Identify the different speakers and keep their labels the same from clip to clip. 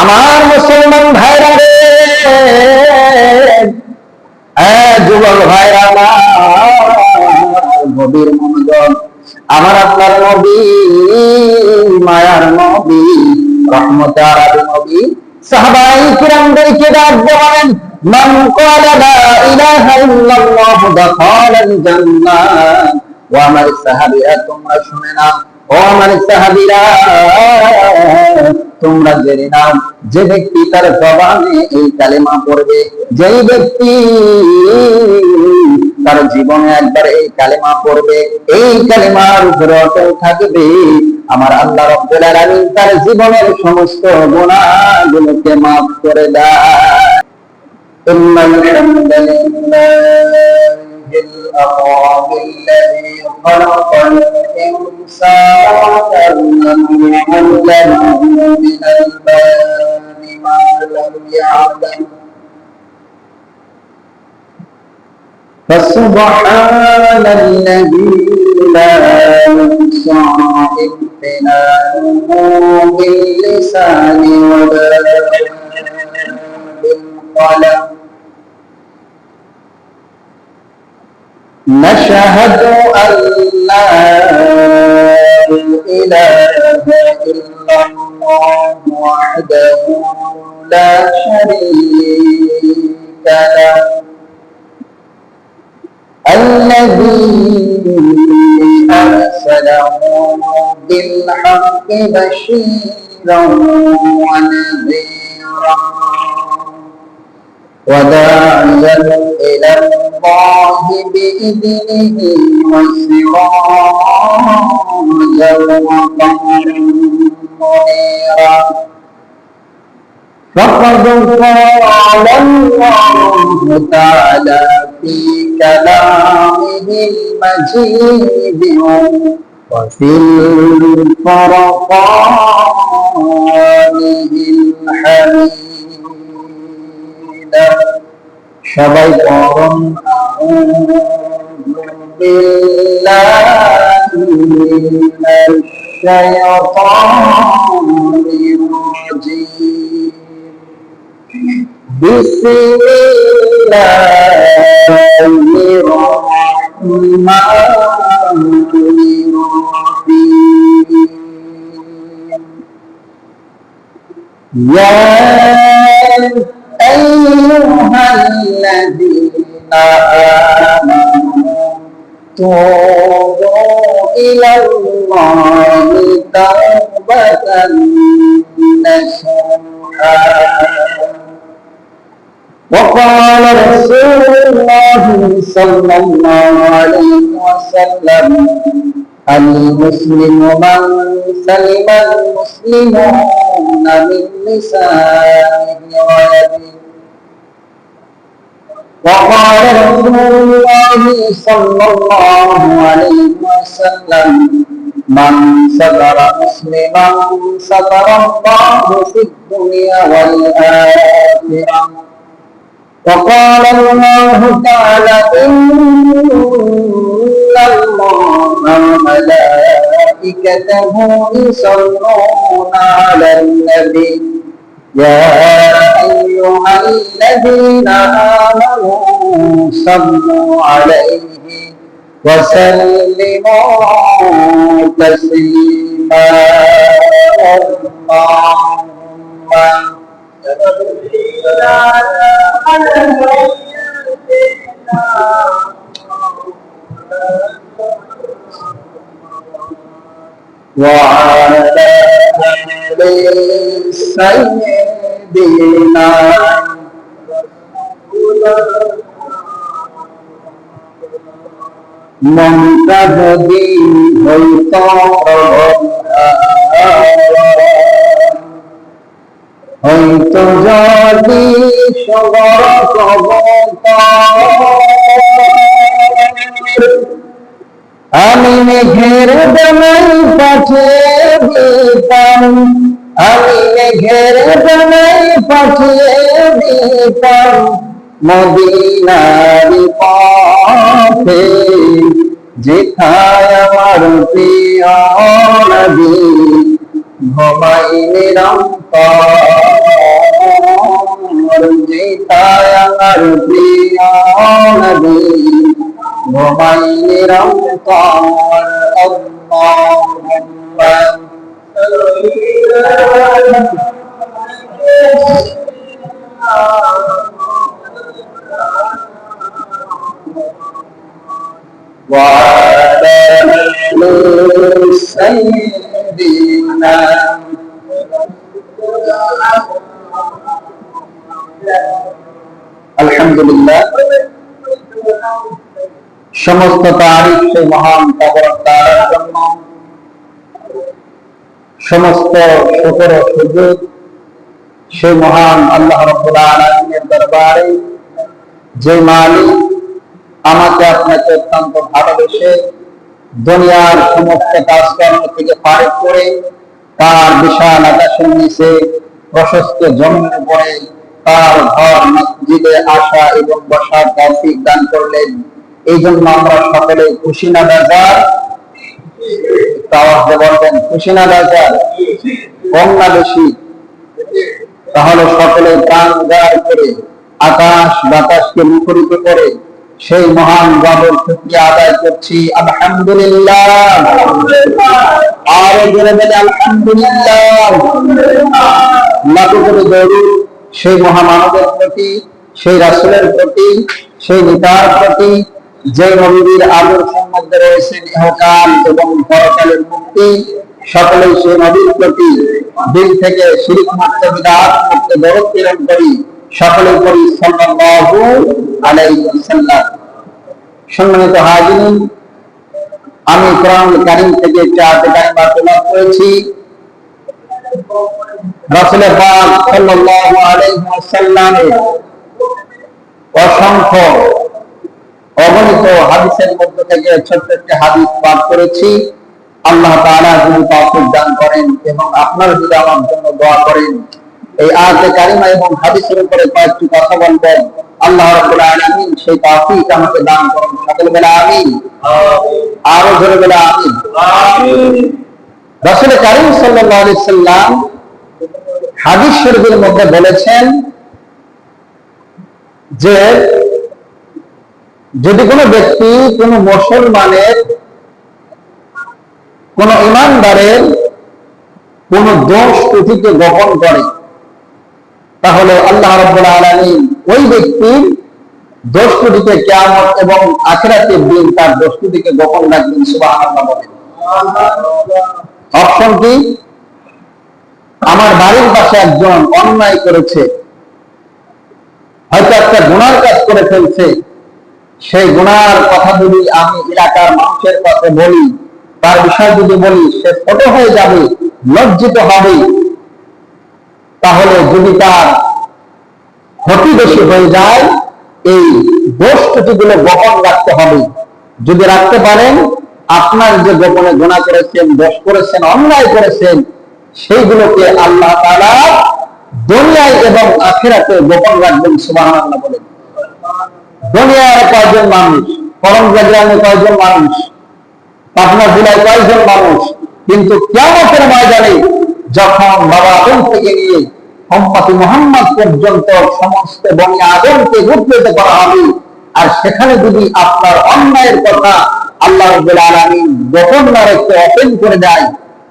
Speaker 1: আমার মুসলমান ভাইরা রে, যুবক ভাইরা, নবীর মনোযোগ, আমার আপনার নবী, মায়ার নবী, রহমতের নবী সাহাবায়ে কিরামদেরকে ডাক দেন, মান ক্বালা লা ইলাহা ইল্লাল্লাহু দাখালাল জান্নাহ। ও আমার সাহাবীরা, তোমরা শুনে নাও, ও আমার সাহাবীরা তোমরা জেনে নাও, যে ব্যক্তি তার জবানে এই কালেমা পড়বে, যেই ব্যক্তি তার জীবনে একবার এই কালেমা পড়বে, এই কালেমার উপরে অটল থাকবে, আমার আল্লাহ রাব্বুল আলামিন তার জীবনের সমস্ত গুনাহগুলোকে maaf করে দেয়। ইন্নাল হামদুলিল্লাহিল আযীমিল্লাযী খালাকাল ইনসানা মিনাল বানি মা লাম ইয়া'লাম فسبحان الذي لا يحصى امتنانه باللسان ولا بالقلم. نشهد أن لا إله إلا الله وحده لا شريك له الذي أرسله بالحق بشيرا ونذيرا وداعيا إلى الله بإذنه وسراجا وقمرا منيرا. فقد قال الله تعالى في كلامه المجيد وفي الفرقانه الحميد. সবাই পড়ুন আউযু বিল্লাহি মিনাশ শাইতানির রাজীম. বিসমিল্লাহির রাহমানির রাহিম. ইয়া আইয়ুহাল্লাযীনা আমানু তুবু ইলাল্লাহি তাওবাতান নাসুহা. وقال رسول الله صلى الله عليه وسلم المسلم من سلم المسلمون من لسانه ويده. وقال رسول الله صلى الله عليه وسلم من ستر مسلما ستر الله في الدنيا والآخرة. وقال الله تعالى إن الله وملائكته يصلون على النبي يا أيها الذين آمنوا صلوا عليه وسلموا تسليما. اللهم وعلى آل سيدنا মুনতাদি হইত হইতো যদি সবর আমি মেঘের দানাই পাঠিয়ে দিতাম, আমি মেঘের দানাই পাঠিয়ে দিতাম মদিনার পথে, যেখায় আমার প্রিয় নবী ঘুমাই নিরন্তর। জীতা আমার প্রিয় নবী ঘুমাই নিরন্তর আল্লাহুম্মা وعلى آل سيدنا আলহামদুলিল্লাহ। সমস্ত তারিফ সেই মহান পরমতার জন্য, সমস্ত শুকর ও সুজুদ সেই মহান আল্লাহ রাব্বুল আলামিনের দরবারে, যে মালিক আমাকে আপনাকে অত্যন্ত ভালোবেসে দুনিয়ার সমস্ত কাজকর্ম থেকে ফারিক করে তার বিশাল আকাশের নিচে প্রশস্ত জমিনের উপরে তার ঘর মসজিদে আসা এবং বসার তৌফিক দান করলেন। এই জন্য আমরা সকলে খুশি না বেজার? আওয়াজ দিয়ে বলবেন, খুশি না বেজার? কম না বেশি? তাহলে সকলে প্রাণ উজাড় করে আকাশ বাতাসকে মুখরিত করে সেই মহান রবের শুকরিয়া আদায় করছি, আলহামদুলিল্লাহ। আর জোরে বলে আলহামদুলিল্লাহ। লাখো করে দরুদ সেই মহামানবের প্রতি, সেই রাসূলের প্রতি, সেই নেতার প্রতি, যে নবীর আদর্শের মধ্যে রয়েছে ইহকাল এবং পরকালের মুক্তি। সকলেই সেই নবীর প্রতি দিল থেকে শিরক মুক্ত, বিদআত মুক্ত দরুদ প্রেরণ করি। সকলে করি সাল্লাল্লাহু আলাইহি ওয়াসাল্লাম। সম্মানিত হাজিরিন, আমি কোরআনুল কারীম থেকে একটি আয়াত কারিমা তেলাওয়াত করেছি। রাসূল পাক সাল্লাল্লাহু আলাইহি ওয়াসাল্লামের অসংখ্য অগণিত হাদিসের মধ্য থেকে ছোট্ট একটি হাদিস পাঠ করেছি। আল্লাহ তাআলা যদি তৌফিক দান করেন এবং আপনারা যদি আমার জন্য দোয়া করেন, এই আয়াতে কারিমা এবং হাদিসের উপরে কয়েকটি কথা বলবেন, আল্লাহ রাব্বুল আলামিন সেই তৌফিক আমাকে দান করুন। সকলে বলে আমিন। আরো জোরে বলে আমিন। রাসূল কারীম সাল্লাল্লাহু আলাইহি সাল্লাম হাদিস শরীফের মধ্যে বলেছেন যে যদি কোনো ব্যক্তি কোনো মুসলমানের, কোন ইমানদারের কোন দোষ ত্রুটিকে গোপন করে, তাহলে আল্লাহ রাব্বুল আলামিন ওই ব্যক্তির দোষ ত্রুটিকে কিয়ামত এবং আখিরাতের দিন তার দোষ ত্রুটিকে গোপন রাখবেন। সুবহানাল্লাহ বলেন। অপশন কি? আমার বাড়ির পাশে একজন অন্যায় করেছে, হয়তো একটা গুনার কাজ করে ফেলছে, সেই গুনার কথা যদি আমি এলাকার মানুষের কাছে বলি, তার বিষয় যদি বলি, সে ছোট হয়ে যাবে, লজ্জিত হবে। তাহলে যদি তার ক্ষতি বেশি হয়ে যায়, এই দোষ ত্রুটিগুলো গোপন রাখতে হবে। যদি রাখতে পারেন, আপনার যে গোপনে গুনাহ করেছেন, দোষ করেছেন, অন্যায় করেছেন, সেইগুলোকে আল্লাহ তাআলা দুনিয়ায় এবং আখিরাতে গোপন রাখবেন। সুবহানাল্লাহ বলেন। দুনিয়ায় কয়জন মানুষ, করমজা গ্রামে কয়জন মানুষ, পাবনা জেলায় কয়জন মানুষ, কিন্তু কিয়ামতের ময়দানে যখন বাবা আদম থেকে নিয়ে উম্মতে মুহাম্মদ পর্যন্ত সমস্ত বনি আদমকে উদ্ধৃত করা হবে, আর সেখানে যদি আপনার অন্যায়ের কথা আল্লাহ রাব্বুল আলামিন গোপন না রেখে ওপেন করে দেয়,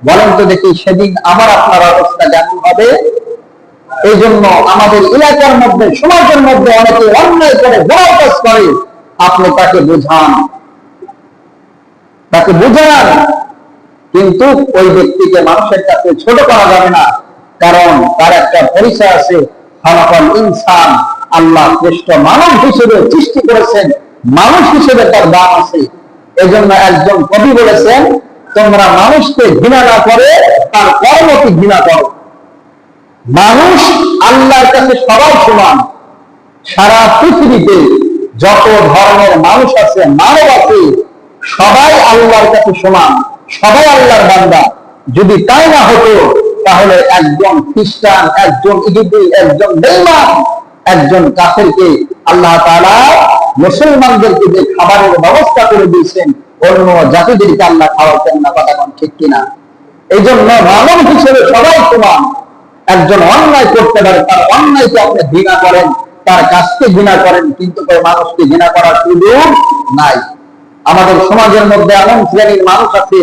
Speaker 1: বলেন তো দেখি সেদিন আমার আপনার অবস্থা কেমন হবে? এই জন্য আমাদের এলাকার মধ্যে, সমাজের মধ্যে অনেকে অন্যায় করে, বড় কাজ করে, আপনি তাকে বুঝান, কিন্তু ওই ব্যক্তিকে মানুষের কাছে ছোট করা যাবে না, কারণ তার একটা পরিচয় আছে। খালাকাল ইনসান, আল্লাহ শ্রেষ্ঠ মানব হিসেবে সৃষ্টি করেছেন, মানুষ হিসেবে তার দাম আছে। এজন্য একজন কবি বলেছেন, তোমরা মানুষকে ঘৃণা না করে তার কর্মকে ঘৃণা করো। মানুষ আল্লাহর কাছে সবাই সমান। সারা পৃথিবীতে যত ধর্মের মানুষ আছে, মানব আছে, সবাই আল্লাহর কাছে সমান, সবাই আল্লাহর বান্দা। যদি তাই না হতো, তাহলে একজন খ্রিস্টান, একজন ইহুদি, একজন বেঈমান, একজন কাফেরকে আল্লাহ তাআলা মুসলমানদেরকে যে খাবারের ব্যবস্থা করে দিয়েছেন, অন্য জাতিদেরকে আল্লাহ খাওয়াতেন না। কথা কোন ঠিক কিনা? এই জন্য মানব হিসেবে সবাই সমান। একজন অন্যায় করতে পারে, তার অন্যায়কে আপনি ঘৃণা করেন, তার কাজকে ঘৃণা করেন, কিন্তু তার মানুষকে ঘৃণা করার সুযোগ নাই। আমাদের সমাজের মধ্যে এমন শ্রেণীর মানুষ আছে,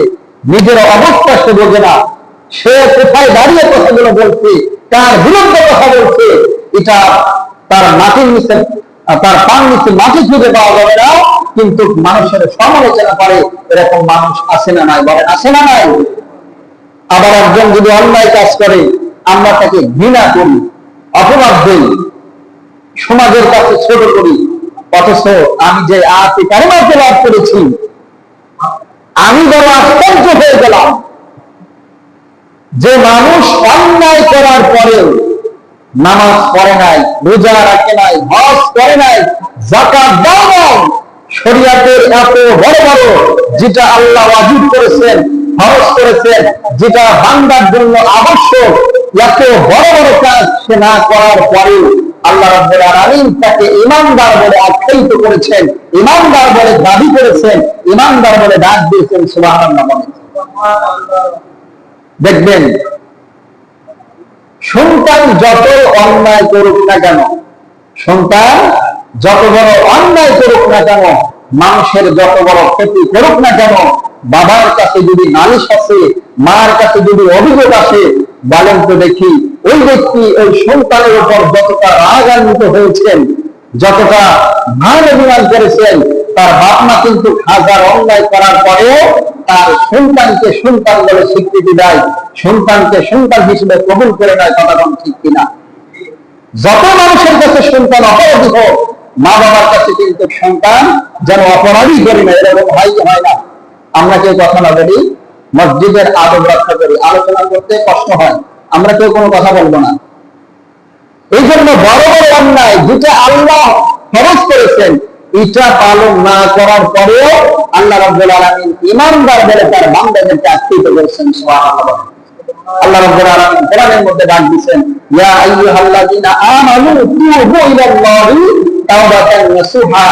Speaker 1: নিজের অবস্থা সে বোঝে না, সে কোথায় দাঁড়িয়ে কথাগুলো বলছে, তার বিরুদ্ধে কথা বলছে, এটা তার মাটির নিচে, তার পান নিচে মাটি খুঁজে পাওয়া যাবে না, কিন্তু মানুষের সমালোচনা করে। এরকম মানুষ আছে না নাই? বলেন আছে না নাই? আবার একজন যদি অন্যায় কাজ করে, আমরা তাকে ঘৃণা করি, অপবাদ দেই, সমাজের কাছে ছোট করি। অথচ আমি যে আয়াতে কারিমা তেলাওয়াত করেছি, আমি বড় আশ্চর্য হয়ে গেলাম যে মানুষ অন্যায় করার পরেও নামাজ পড়ে নাই, রোজা রাখে নাই, হজ করে নাই, যাকাত দেয় নাই, শরীয়তের এত বড় বড় যেটা আল্লাহ ওয়াজিব করেছেন, ফরজ করেছেন, যেটা বান্দার জন্য আবশ্যক, এত বড় বড় কাজ সে না করার পরেও আল্লাহ রাব্বুল আলামিন তাকে ঈমানদার বলে আখ্যায়িত করেছেন, ঈমানদার বলে দাবি করেছেন, ঈমানদার বলে ডাক দিয়েছেন। সুবহানাল্লাহ। দেখবেন, সন্তান যত অন্যায় করুক না কেন, সন্তান যত বড় অন্যায় করুক না কেন, মানুষের যত বড় ক্ষতি করুক না কেন, বাবার কাছে যদি নালিশ আসে, মার কাছে যদি অভিযোগ আসে, বলেন তো দেখি ওই ব্যক্তি ওই সন্তানের উপর যতটা রাগান্বিত হয়েছেন, যতটা মান অভিমান করেছেন, তার বাপ মা কিন্তু হাজার অন্যায় করার পরেও তার সন্তানকে সন্তান বলে স্বীকৃতি দেয়, সন্তানকে সন্তান হিসেবে কবুল করে নেয়। কথা কোন ঠিক কিনা? যত মানুষের কাছে সন্তান অপরাধী হোক, মা বাবার কাছে কিন্তু সন্তান যেন অপরাধী করি না, এরকম হয় না। আমরা কেউ কথা না বলি, মসজিদের আদব রক্ষা করি, আলোচনা করতে কষ্ট হয়, আমরা কেউ কোনো কথা বলবো না। এই জন্য বড় বড় অন্যায় যেটা আল্লাহ ফরজ করেছেন, এটা পালন না করার পরেও আল্লাহ রাব্বুল আলামিন ঈমানদার বলে তার বান্দাদেরকে আখ্যায়িত করেছেন। সুবহানাল্লাহ। আল্লাহ রাব্বুল আলামিন কোরআনের মধ্যে ডাক দিয়েছেন, ইয়া আইয়ুহাল্লাযীনা আমানু তুবু ইলাল্লাহি তাওবাতান নাসুহা,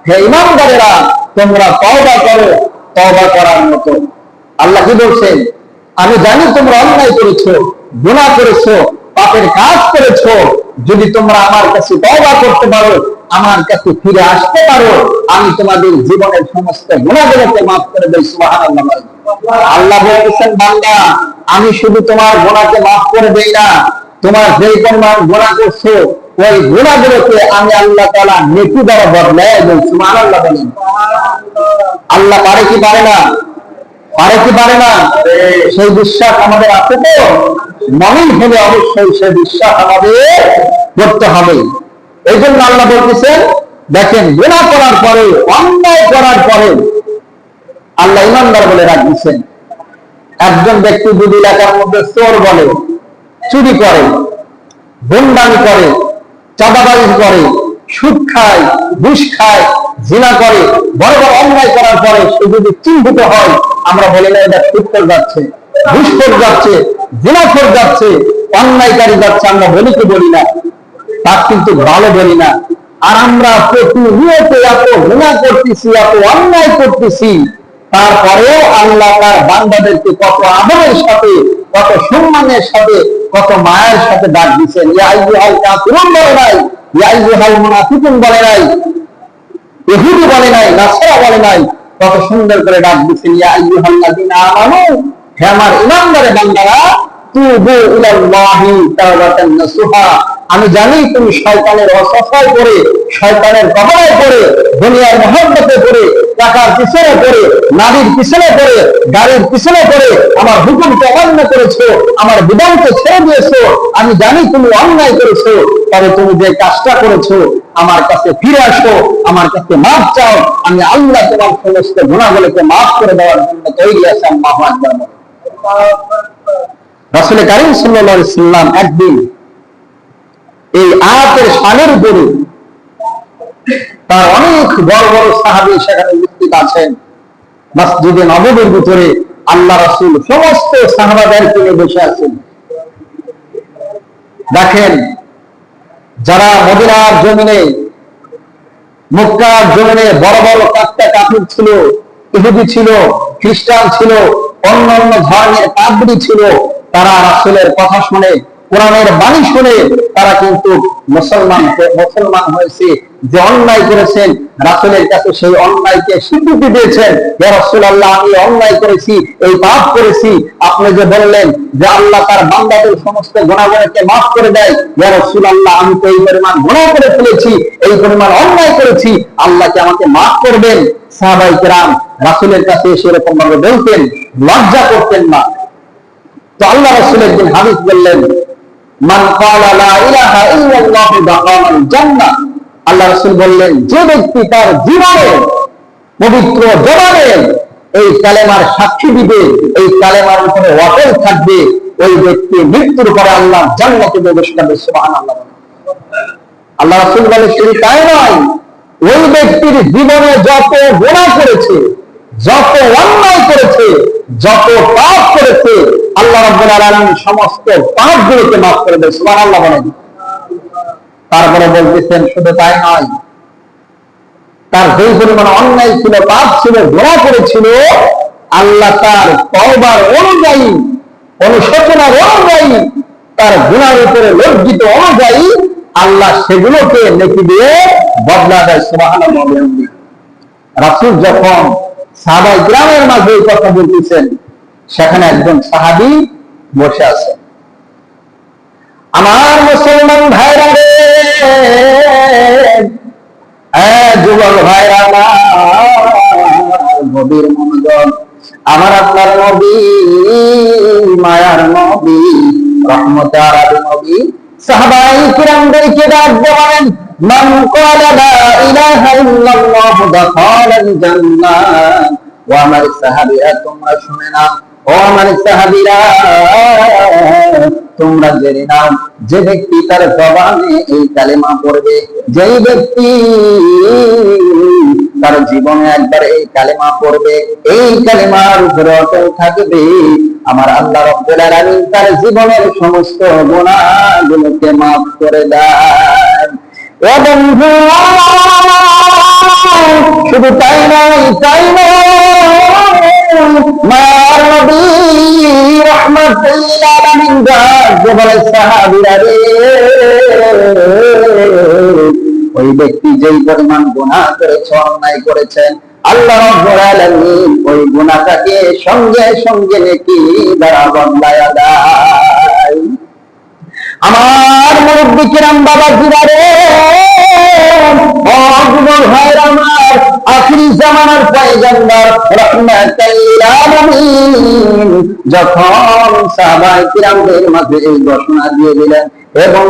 Speaker 1: হে ঈমানদারেরা তোমরা তওবা করো তওবা করার মতো। আল্লাহ কি বলছেন? আমি জানি তোমরা অন্যায় করেছো, গুনাহ করেছো, পাপের কাজ করেছো, যদি তোমরা আমার কাছে তওবা করতে পারো, আমার কাছে ফিরে আসতে পারো, আমি তোমাদের জীবনের সমস্ত গুনাহগুলোকে মাফ করে দেই। সুবহানাল্লাহ। আল্লাহ বলেছেন, বান্দা আমি শুধু তোমার গুনাহকে মাফ করে দেই না, তোমার যে পরিমাণ গুনাহ করছো ওই গুনাহগুলোকে আমি আল্লাহ তাআলা নেকি দ্বারা বদলায় দেই। সুবহানাল্লাহ বলেন। আল্লাহ পারে কি পারে না? পারে কি পারে না? সেই বিশ্বাস আমাদের আছে তো? মমিন হলে অবশ্যই সেই বিশ্বাস আমাদের করতে হবে। এই জন্য আল্লাহ বলতেছেন, দেখেন গুনাহ করার পরে, অন্যায় করার পরে আল্লাহ ঈমানদার বলে ডাক দিচ্ছেন। একজন ব্যক্তি যদি এলাকার মধ্যে চোর বলে, চুরি করে, গুন্ডামি করে, চাঁদাবাজি করে, সুদ খায়, ঘুষ খায়, জিনা করে, বড় বড় অন্যায় করার পরে সে যদি চিহ্নিত হয়, আমরা বলি না এটা খুঁজখোর যাচ্ছে, ঘুষখোর যাচ্ছে, জিনাখোর যাচ্ছে, অন্যায়কারী যাচ্ছে, আমরা বলি কি বলি না? তার কিন্তু ভালো বলি না। আর আমরা প্রতিনিয়ত এত গুনাহ করতেছি, এত অন্যায় করতেছি, তারপরেও আল্লাহ তার বান্দাদেরকে কত আদরের সাথে, কত সম্মানের সাথে, কত মায়ের সাথে ডাক দিচ্ছেন। ইয়া আইয়ুহাল কাফিরুন বলে নাই, ইয়া আইয়ুহাল মুনাফিকুন বলে নাই, ইহুদি বলে নাই, নাসারা বলে নাই, কত সুন্দর করে ডাক দিচ্ছেন, ইয়া আইয়ুহাল্লাযীনা আমানু, হে আমার ঈমানদার বান্দারা, তুবু ইলাল্লাহি তাওবাতান নাসুহা। আমি জানি তুমি শয়তানের ওয়াসওয়াসায় পড়ে, শয়তানের কবলে পড়ে, দুনিয়ার মহব্বতে পড়ে, টাকার পিছনে পড়ে, নারীর পিছনে পড়ে, গাড়ির পিছনে পড়ে আমার হুকুমকে অমান্য করেছো, আমার বিধানকে ছেড়ে দিয়েছো। আমি জানি তুমি অন্যায় করেছো, তবে তুমি যে কাজটা করেছো আমার কাছে ফিরে আসো, আমার কাছে মাফ চাও, আমি আল্লাহ তোমার সমস্ত গুনাহগুলোকে মাফ করে দেওয়ার জন্য তৈরি আছি। আল্লাহু আকবার। রাসূল কারীম সাল্লাল্লাহু আলাইহি ওয়াসাল্লাম একদিন এই আয়াতের শানের উপরে তার অনেক বড় বড় সাহাবী সেখানে উপস্থিত আছেন। মসজিদে নববীর ভিতরে আল্লাহ রাসূল সমস্ত সাহাবাদেরকে নিয়ে বসে আছেন। দেখেন, যারা মদিনার জমিনে, মক্কার জমিনে বড় বড় কাফের কাফির ছিল, ইহুদি ছিল, খ্রিস্টান ছিল, অন্য অন্য ধর্মের পাদ্রী ছিল, তারা রাসূলের কথা শুনে কোরআনের বাণী শুনে তারা কিন্তু মুসলমান হয়েছে। যে অন্যায় করেছেন রাসূলের কাছে সেই অন্যায়কে স্বীকৃতি দিয়েছেন, ইয়া রাসূলুল্লাহ আমি অন্যায় করেছি, এই পাপ করেছি। আপনি যে বললেন যে আল্লাহ তার বান্দাদের সমস্ত গুনাহকে মাফ করে দেয়, ইয়া রাসূলুল্লাহ আমি তো এই পরিমাণ গুনাহ করে ফেলেছি, এই পরিমাণ অন্যায় করেছি, আল্লাহ কি আমাকে মাফ করবেন? সাহাবায়ে কেরাম রাসূলের কাছে সেরকম ভাবে বলতেন, লজ্জা করতেন না। তো আল্লাহ রাসূল একদিন হাদিস বললেন, মান ক্বালা লা ইলাহা ইল্লাল্লাহু দাখালাল জান্নাহ। আল্লাহ রাসূল বললেন, যে ব্যক্তি তার জীবনে পবিত্র জবানে এই কালেমার সাক্ষী দিবে, এই কালেমার উপরে অটল থাকবে, ওই ব্যক্তি মৃত্যুর পরে আল্লাহ জান্নাতে প্রবেশ করবে। সুবহানাল্লাহ। আল্লাহ রাসূল বলেন, শুধু তাই নয়, ওই ব্যক্তির জীবনে যত গুনাহ করেছে, যত অন্যায় করেছে, যত পাপ করেছে, আল্লাহ রাব্বুল আলামিন সমস্ত পাপগুলোকে মাফ করে দেন। সুবহানাল্লাহ বলেন। তারপরে বলতেছেন শুধু তাই নয়, তার যে পরিমাণ অন্যায় ছিল, পাপ ছিল, গুনাহ করেছিল, আল্লাহ তার তওবার অনুযায়ী, অনুশোচনার অনুযায়ী, তার গুনাহের উপরে লজ্জিত অনুযায়ী আল্লাহ সেগুলোকে নেকি দিয়ে বদলা দেয়। সুবহানাল্লাহ। রাসূল যখন সাহাবায়ে কিরামের মাঝে এই কথা বলতেছেন, সেখানে একজন সাহাবী বসে আছেন। আমার মুসলমান ভাইরা রে, যুবক ভাইরা গভীর মনোযোগ, আমার আপনার নবী, মায়ার নবী, রহমতে আরবি নবী সাহাবায়ে কিরামদেরকে ডাক দেন, মান ক্বালা লা ইলাহা ইল্লাল্লাহু দাখালাল জান্নাহ। ও আমার সাহাবীরা তোমরা শুনে নাও, ও আমার সাহাবীরা তোমরা জেনে নাও, যে ব্যক্তি তার জবানে এই কালেমা পড়বে, যেই ব্যক্তি তার জীবনে একবার এই কালেমা পড়বে, এই কালেমার উপরে অটল থাকবে, আমার আল্লাহ রাব্বুল আলামিন তার জীবনের সমস্ত গুনাহগুলোকে মাফ করে দেন। ও বন্ধু, শুধু তাই নয়, তাই নয়, মায়ার নবী রহমাতুল লিল আলামিন বলে, সাহাবীরা রে, ওই ব্যক্তি যেই পরিমাণ গুনাহ করেছে, অন্যায় করেছেন, আল্লাহ রাব্বুল আলামিন ওই গুনাহটাকে সঙ্গে সঙ্গে নেকি দ্বারা বদলায়া দেয়। আমার মুরব্বি কিরাম বাবাজিরা রে, যুবক ভাইরা আমার, আখিরি জামানার পয়গম্বর রাহমাতুল লিল আলামিন যখন সাহাবায়ে কিরামদের মাঝে এই ঘোষণা দিয়ে দিলেন, এবং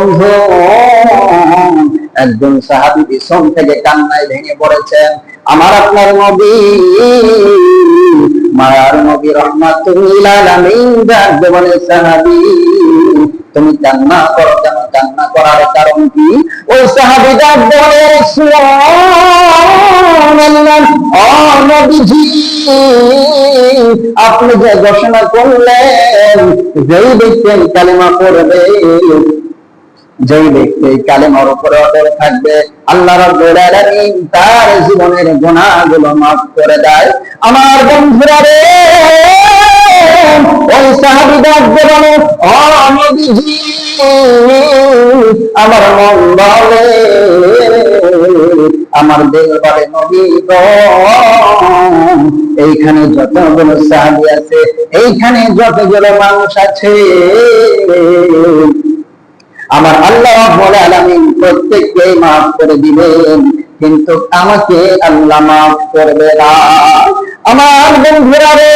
Speaker 1: একজন সাহাবী পিছন থেকে কান্নায় ভেঙে পড়েছেন। আমার আপনার নবী, মায়ার নবী রহমাতুল লিল আলামিন ডাকতে বলে, সাহাবী তুমি কান্না করো কেন? কান্না করার কারণ কি? ওই সাহাবী ডাকতে বলে, রাসূলুল্লাহ, ও নবীজি, আপনি যে ঘোষণা করলেন, যেই ব্যক্তি কালেমা পড়বে, যেই ব্যক্তি কালেমার উপরে অটল থাকবে, আল্লাহ রাব্বুল আলামিন তার জীবনের গুনাহগুলো মাফ করে দেয়। আমার বন্ধুরা রে, ওই সাহাবী ডাকতে বলে, ও নবীজি, আমার মন বলে, আমার দেহ বলে, নবী গো, এইখানে যতগুলো সাহাবী আছে, এইখানে যতগুলো মানুষ আছে, আমার আল্লাহ রাব্বুল আলামিন প্রত্যেককে মাফ করে দিবেন, কিন্তু আমাকে আল্লাহ মাফ করবে না। আমার বন্ধুরা রে,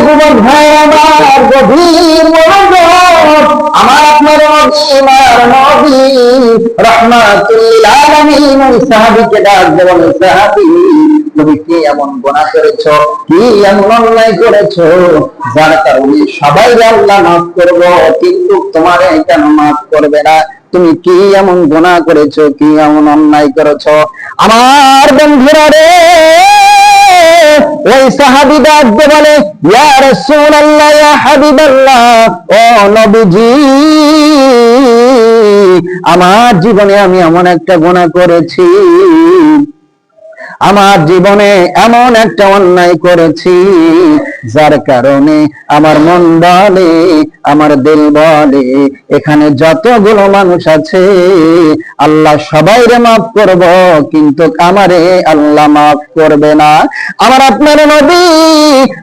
Speaker 1: যুবক ভাই আমার, গভীর মনোযোগ, আমার আপনার নবী রহমাতুল লিল আলামিন ওই সাহাবীকে ডাক দেন, সাহাবী তুমি কি এমন গুনাহ করেছো, কি এমন অন্যায় করেছো, যার কারণে সবাই আল্লাহ মাফ করবো, কিন্তু তোমার কেন মাফ করবে না? তুমি কি এমন গুনাহ করেছো, কি এমন অন্যায় করেছো? আমার বন্ধুরা রে, ওই সাহাবী ডাকতে বলে, ইয়া রাসূলুল্লাহ, ইয়া হাবিবাল্লাহ, ও নবীজি, আমার জীবনে আমি এমন একটা গুনাহ করেছি, আমার জীবনে এমন একটা অন্যায় করেছি যার কারণে আমার মন বলে, আমার দিল বলে, এখানে যতগুলো মানুষ আছে আল্লাহ সবাইরে মাফ করব, কিন্তু আমারে আল্লাহ মাফ করবে না। আমার আপনার নবী,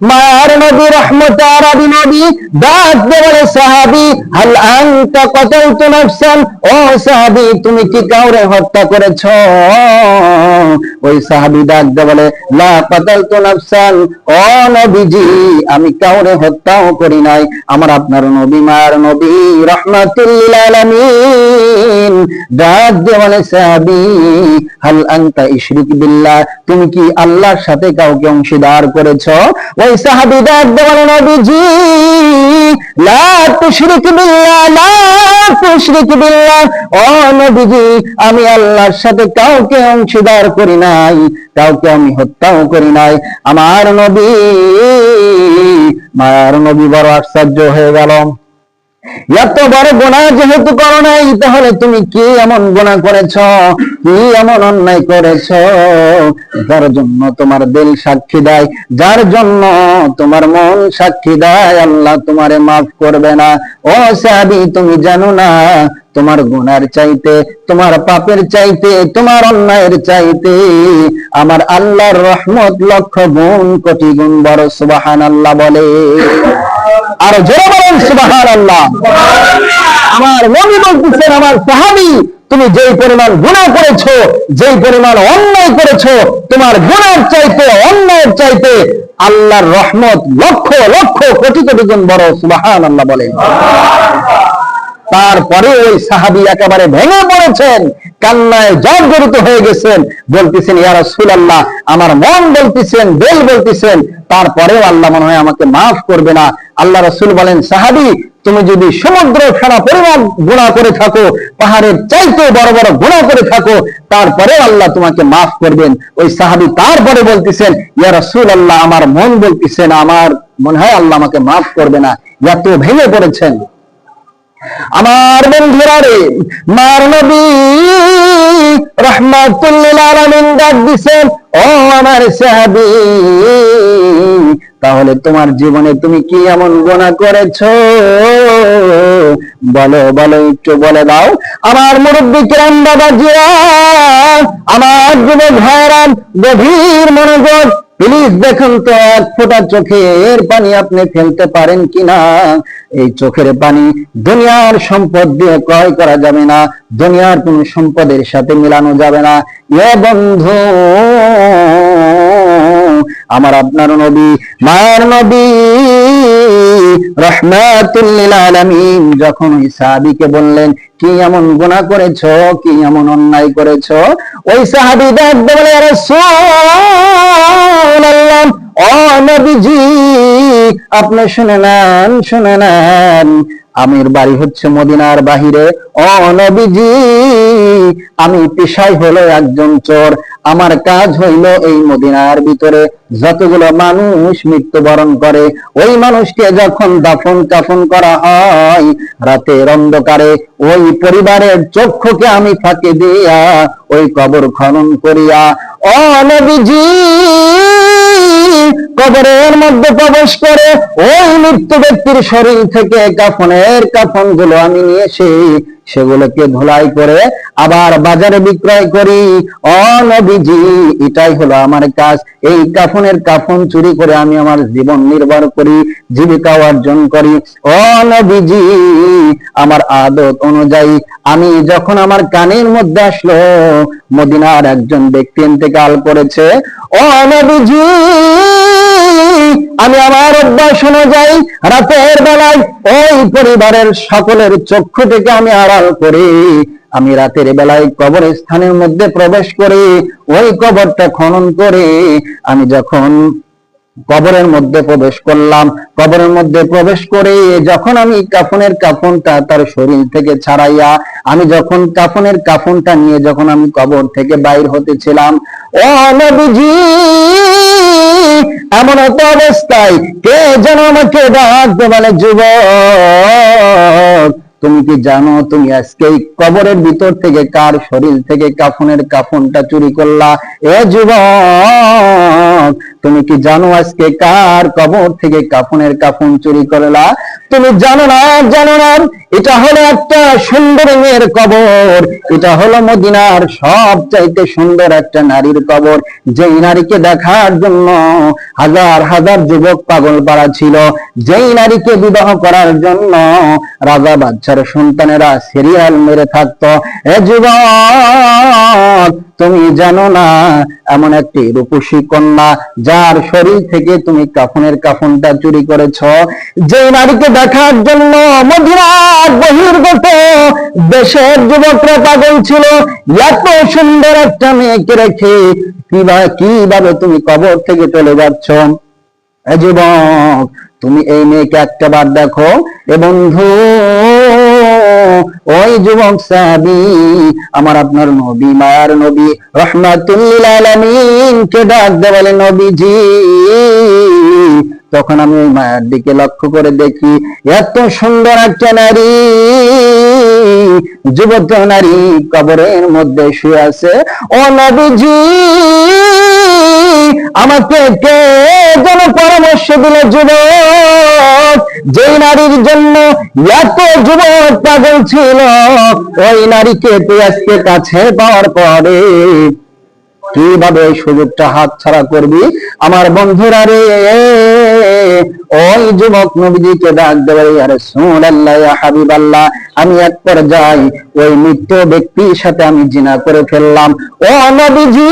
Speaker 1: মায়ার নবী, রহমতের নবী ডাক দিয়ে বলে, সাহাবী হাল আনতা কাতালতু নাফসান, ও সাহাবী তুমি কি কাউরে হত্যা করেছো? ওই সাহাবী ডাক দিয়ে বলে, লা কাতালতু নাফসান, ও নবীজি আমি কাউরে হত্যাও করি নাই। আমার আপনার নবী, মায়ার নবী, রাহমাতুল লিল আলামিন ডাক দিয়ে বলে, সাহাবী হাল আনতা ইশরিক বিল্লাহ, তুমি কি আল্লাহর সাথে কাউকে অংশীদার করেছো? ওই সাহাবী ডাক দিয়ে বলে, নবীজি লা তুশরিক বিল্লাহ, লা তুশরিক বিল্লাহ, ও নবীজি আমি আল্লাহর সাথে কাউকে অংশীদার করি নাই, কাউকে আমি হত্যাও করি নাই। আমার নবী, মায়ার নবী বড় আশ্চর্য হয়ে গেল, এত বড় গুনাহ যেহেতু করো নাই, তাহলে তুমি কি এমন গুনাহ করেছো, কি এমন অন্যায় করেছো যার জন্য তোমার দিল সাক্ষী দেয়, যার জন্য তোমার মন সাক্ষী দেয় আল্লাহ তোমারে মাফ করবে না? ও সাহাবী তুমি জানো না তোমার গুনার চাইতে, তোমার পাপের চাইতে, তোমার অন্যায়ের চাইতে আমার আল্লাহর রহমত লক্ষ গুণ কোটি গুণ বড়। সুবহানাল্লাহ বলে, আর জোরে বলেন সুবহানাল্লাহ। আমার নবী বলতেছেন, আমার সাহাবী তুমি যেই পরিমাণ গুনাহ করেছো, যেই পরিমাণ অন্যায় করেছো, তোমার গুনার চাইতে, অন্যায়ের চাইতে আল্লাহর রহমত লক্ষ লক্ষ কোটি কোটি গুণ বড়। সুবহানাল্লাহ বলেন। তারপরে ওই সাহাবী একেবারে ভেঙে পড়েছেন, কান্নায় জর্জরিত হয়ে গেছেন, বলতেছেন ইয়া রাসূলুল্লাহ আমার মন বলতেছেন, দিল বলতেছেন, তারপরেও আল্লাহ মনে হয় আমাকে মাফ করবে না। আল্লাহ রাসূল বলেন, সাহাবী তুমি যদি সমুদ্র ফেনা পরিমাণ গুনাহ করে থাকো, পাহাড়ের চাইতে বড় বড় গুনাহ করে থাকো, তারপরেও আল্লাহ তোমাকে মাফ করবেন। ওই সাহাবী তারপরে বলতেছেন, ইয়া রাসূলুল্লাহ আমার মন বলতেছেন, আমার মনে হয় আল্লাহ আমাকে মাফ করবে না, এত ভেঙে পড়েছেন। আমার বন্ধুরা রে, মার নবী রাহমাতুল লিল আলামিন ডাক দিছেন, ও আমার সাহাবী তাহলে তোমার জীবনে তুমি কি এমন গুনাহ করেছো বলো, বলো একটু বলে দাও। আমার মুরব্বি কিরাম বাবাজিরা, আমার যুবক ভাইরা, গভীর মনোযোগ, প্লিজ দেখুন তো এক ফোঁটা চোখের পানি আপনি ফেলতে পারেন কিনা। এই চোখের পানি দুনিয়ার সম্পদ দিয়ে ক্রয় করা যাবে না, দুনিয়ার কোন সম্পদের সাথে মিলানো যাবে না। এ বন্ধু, আমার আপনার নবী, মায়ার নবী রাহমাতুল লিল আলামিন যখন ওই সাহাবীকে বললেন, কি এমন গুনাহ করেছো, কি এমন অন্যায় করেছো, ওই সাহাবী ডাক দিয়ে বলে, ইয়া রাসূলুল্লাহ ও নবীজি আপনি শুনে নেন, শুনে নেন, আমির বাড়ি হচ্ছে মদিনার বাহিরে। ও নবীজি আমি পেশায় হলো একজন চোর, আমার কাজ হইলো এই মদিনার ভিতরে যতগুলো মানুষ মৃত্যুবরণ করে, ওই মানুষকে যখন দাফন কাফন করা হয় রাতের অন্ধকারে, ওই পরিবারের চক্ষুকে আমি ফাঁকি দিয়া ওই কবর খনন করিয়া, ও নবীজি কবরের মধ্যে প্রবেশ করে ওই মৃত্যু ব্যক্তির শরীর থেকে কাফনের কাফন গুলো আমি নিয়ে এসে সেগুলোকে ধুলাই করে আবার বাজারে বিক্রয় করি। ও নবীজি এটাই হলো আমার কাজ, এই কাফনের কাফন চুরি করে আমি আমার জীবন নির্বাহ করি, জীবিকা অর্জন করি। ও নবীজি আমার আদত অনুযায়ী আমি যখন আমার কানের মধ্যে আসলো মদিনার একজন ব্যক্তি ইন্তেকাল করেছে, ও নবীজি আমি আমার অভ্যাস অনুযায়ী রাতের বেলায় ওই পরিবারের সকলের চক্ষু থেকে আমি আড়াল করি, আমি রাতের বেলায় কবরের স্থানের মধ্যে প্রবেশ করে ওই কবরটা খনন করে আমি যখন কবরের মধ্যে প্রবেশ করলাম, কবরের মধ্যে প্রবেশ করে যখন আমি কাফনের কাফনটা তার শরীর থেকে ছাড়াইয়া আমি যখন কাফনের কাফনটা নিয়ে যখন আমি কবর থেকে বাইর হতেছিলাম, ও নবীজি এমন একটা অবস্থায় কে যেন আমাকে ডাক বলে, যুবক তুমি কি জানো তুমি আজকে এই কবরের ভিতর থেকে কার শরীর থেকে কাফনের কাফনটা চুরি করলা? এ যুবক, তুমি কি জানো আজকে কার কবর থেকে কাফনের কাফন চুরি করলা? তুমি জানো না, জানো না, এটা হলো একটা সুন্দর মেয়ের কবর, এটা হলো মদিনার সবচাইতে সুন্দর একটা নারীর কবর, যেই নারীকে দেখার জন্য হাজার হাজার যুবক পাগল পাড়া ছিল, যেই নারীকে বিবাহ করার জন্য রাজা বাদশার সন্তানেরা সিরিয়াল মেরে থাকতো। এ যুবক, তুমি জানো না এমন একটি রূপসী কন্যা যার শরীর থেকে তুমি কাফনের কাফনটা চুরি করেছ, যে নারীকে দেখার জন্য মদিনার বহির্গত দেশের যুবকরা পাগল ছিল, এত সুন্দর একটা মেয়েকে রেখে কিভাবে তুমি কবর থেকে চলে যাচ্ছ? যুবক, তুমি এই মেয়েকে একটা বার দেখো। এ বন্ধু, ওই যুবক সাহাবী আমার আপনার নবী, মায়ার নবী রাহমাতুল লিল আলামিন কে ডাক দিয়ে বলে, নবীজি। তখন আমি ওই মায়ের দিকে লক্ষ্য করে দেখি এত সুন্দর একটা নারী, যুবক নারী কবরের মধ্যে শুয়ে আছে। ও নবীজি, আমাকে কে যেন পরামর্শ দিল, যুবক, যেই নারীর জন্য এত যুবক পাগল ছিল, ওই নারীকে তুই আজকে কাছে পাওয়ার পরে কিভাবে ওই সুযোগটা হাত ছাড়া করবি? আমার বন্ধুরা রে, ওই যুবক নবীজিকে ডাক দেবে, ইয়া রাসূলুল্লাহ, ইয়া হাবিবাল্লাহ, আমি এক পর্যায়ে ওই মৃত ব্যক্তির সাথে আমি জিনা করে ফেললাম। ও নবীজি,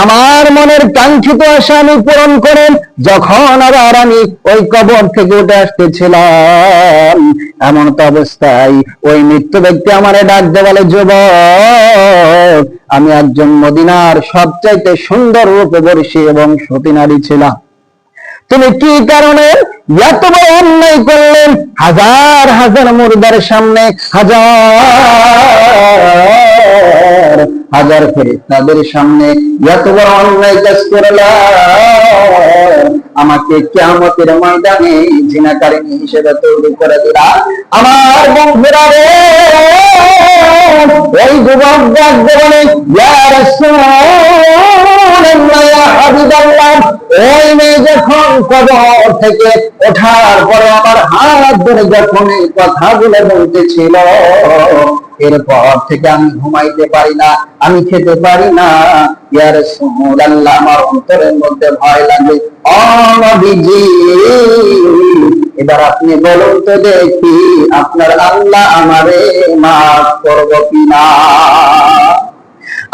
Speaker 1: আমার মনের কাঙ্ক্ষিত আশা আমি পূরণ করেন। যখন আবার আমি ওই কবর থেকে উঠে আসতেছিলাম, এমন তো অবস্থায় ওই মৃত ব্যক্তি আমারে ডাক দিয়ে বলে, যুবক, আমি একজন মদিনার সবচাইতে সুন্দর রূপবর্ষী এবং সতী নারী ছিলাম। তুমি কি কারণে এত বড় অন্যায় করলেন? হাজার হাজার মুর্দার সামনে, হাজার হাজার ফেরেশতাদের সামনে এত বড় অন্যায় কাজ করলেন। আমাকে কিয়ামতের ময়দানে জিনাকারিনী হিসেবে তৈরি করে দিলা। আমার বন্ধুরা রে, ওই যুবক ডাক দিয়ে বলে, ইয়া রাসূলুল্লাহ, ইয়া হাবিবাল্লাহ, ওই মেয়ে যখন কবর থেকে ওঠার পরে আমার হাত ধরে যখন এই কথাগুলো বলতেছিল, এরপর থেকে আমি ঘুমাইতে পারি না, আমি খেতে পারি না। ইয়া রাসূলুল্লাহ, আমার অন্তরের মধ্যে ভয় লাগে। ও নবীজি, এবার আপনি বলুন তো দেখি, আপনার আল্লাহ আমারে মাফ করব কিনা?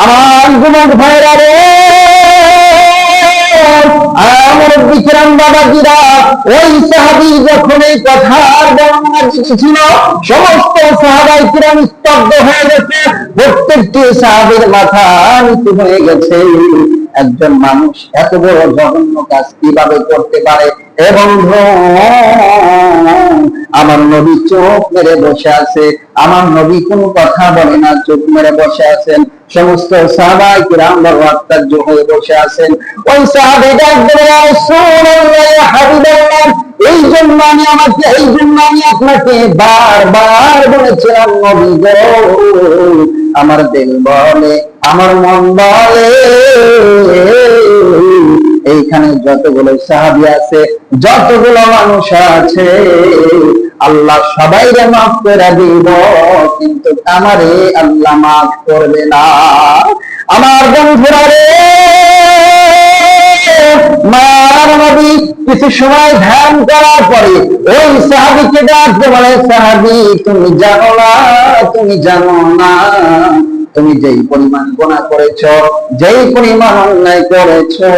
Speaker 1: আমার যুবক ভাইরা রে, আমার বিক্রম বাবাজিরা, ওই সাহাবী যখন এই কথার বর্ণনা দিয়েছিল, সমস্ত সাহাবাই কিরাম স্তব্ধ হয়ে গেছে, প্রত্যেকটি সাহাবীর মাথা নিচু হয়ে গেছে। একজন মানুষ এত বড় জঘন্য কাজ কিভাবে করতে পারে? এবং আমার নবী চোখ মেরে বসে আছে, আমার নবী কোনো কথা বলে না, চোখ মেরে বসে আছেন। সমস্ত সাহাবায়ে কিরাম আশ্চর্য হয়ে বসে আছেন। ওই সাহাবী ডাক দিয়ে, ইয়া রাসূলুল্লাহ, ইয়া হাবিবাল্লাহ, এই জন্য আমি আপনাকে বারবার বলেছিলাম, নবী গো, আমার দিল বলে, আমার মন বলে, এইখানে যতগুলো সাহাবী আছে, যতগুলো মানুষ আছে, আল্লাহ সবাইরে মাফ করে দিব, কিন্তু আমারে আল্লাহ মাফ করবে না। আমার বন্ধুরা রে, মার নবী কিছু সময় ধ্যান করার পরে ওই সাহাবীকে ডাকতে বলে, সাহাবী, তুমি জানো না, তুমি জানো না, তুমি যেই পরিমাণ গুনাহ করেছো, যেই পরিমাণ অন্যায় করেছো,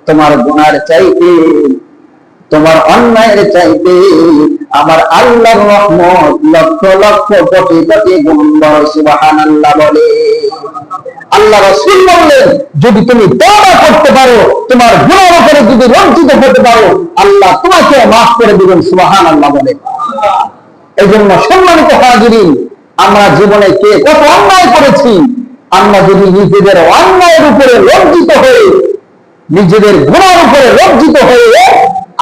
Speaker 1: তোমার গুনার চাইতে, তোমার অন্যায়ের চাইতে আমার আল্লাহর রহমত লক্ষ লক্ষ কোটি কোটি গুণ বড়। সুবহানাল্লাহ বলে। আল্লাহ রাসূল বললেন, যদি তুমি তওবা করতে পারো, তোমার গুনাহ করে যদি লজ্জিত হতে পারো, আল্লাহ তোমাকে মাফ করে দিবেন। সুবহানাল্লাহ বলে। এইজন্য সম্মানিত হাজিরিন, আমরা জীবনে কে কত অন্যায় করেছি, আমরা যদি নিজেদের অন্যায়ের উপরে লজ্জিত হয়ে, নিজেদের গুনাহের উপরে লজ্জিত হয়ে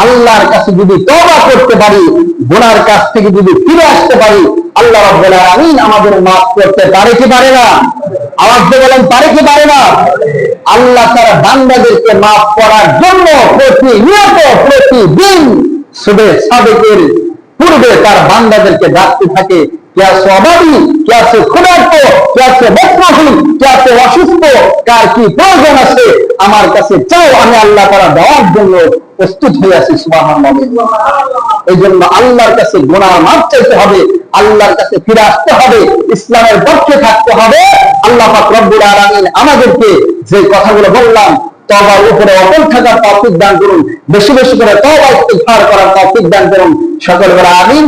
Speaker 1: আল্লাহর কাছে যদি তওবা করতে পারি, গুনার কাছ থেকে যদি ফিরে আসতে পারি, আল্লাহ রাব্বুল আলামিন আমাদের মাফ করতে পারে কি পারে না? আওয়াজ দিয়ে বলেন, পারে কি পারে না? আল্লাহ তার বান্দাদেরকে মাফ করার জন্য প্রতিনিয়ত প্রতিদিন সুবে সাদেকের পূর্বে তার বান্দাদেরকে ডাকতে থাকে, কে আছে অভাবী, কে আছে ক্ষুধার্ত, কে আছে বস্ত্রহীন, কে আছে অসুস্থ, কার কি প্রয়োজন আছে আমার কাছে চাও, আমি আল্লাহ তাআলা দেওয়ার জন্য প্রস্তুত হয়ে আছি। সুবহানাল্লাহ। এই জন্য আল্লাহর কাছে গুনাহ মাফ চাইতে হবে, আল্লাহর কাছে ফিরে আসতে হবে, ইসলামের পক্ষে থাকতে হবে। আল্লাহ পাক রব্বুল আলামিন আমাদেরকে যে কথাগুলো বললাম তওবার উপরে অটল থাকার তৌফিক দান করুন, বেশি বেশি করে তওবা ইস্তিগফার করার তৌফিক দান করুন। সকলে বলে আমিন।